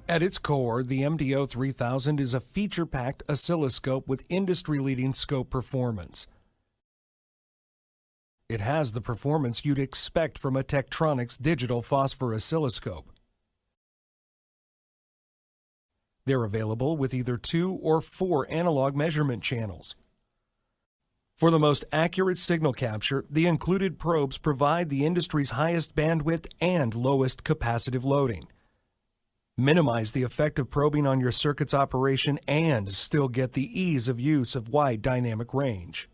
At its core, the MDO3000 is a feature-packed oscilloscope with industry-leading scope performance. It has the performance you'd expect from a Tektronix digital phosphor oscilloscope. They're available with either 2 or 4 analog measurement channels. For the most accurate signal capture, the included probes provide the industry's highest bandwidth and lowest capacitive loading. Minimize the effect of probing on your circuit's operation and still get the ease of use of wide dynamic range.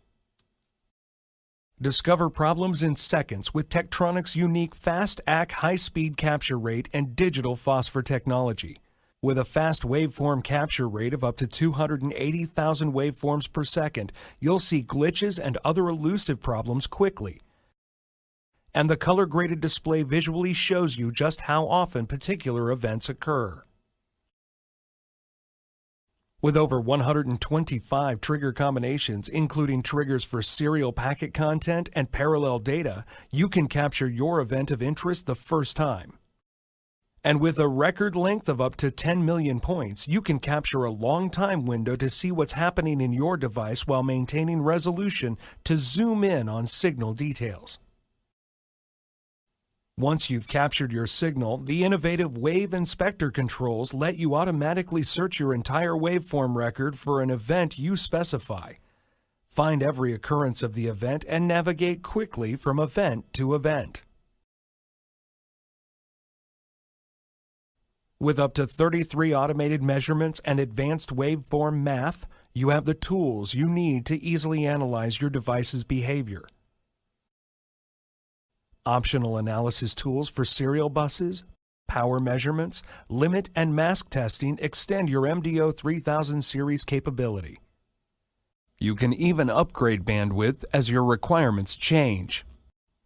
Discover problems in seconds with Tektronix' unique fast-ACK high-speed capture rate and digital phosphor technology. With a fast waveform capture rate of up to 280,000 waveforms per second, you'll see glitches and other elusive problems quickly. And the color-graded display visually shows you just how often particular events occur. With over 125 trigger combinations, including triggers for serial packet content and parallel data, you can capture your event of interest the first time. And with a record length of up to 10 million points, you can capture a long time window to see what's happening in your device while maintaining resolution to zoom in on signal details. Once you've captured your signal, the innovative Wave Inspector controls let you automatically search your entire waveform record for an event you specify. Find every occurrence of the event and navigate quickly from event to event. With up to 33 automated measurements and advanced waveform math, you have the tools you need to easily analyze your device's behavior. Optional analysis tools for serial buses, power measurements, limit and mask testing extend your MDO3000 series capability. You can even upgrade bandwidth as your requirements change.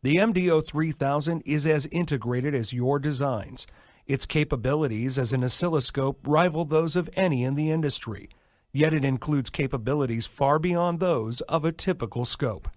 The MDO3000 is as integrated as your designs. Its capabilities as an oscilloscope rival those of any in the industry, yet it includes capabilities far beyond those of a typical scope.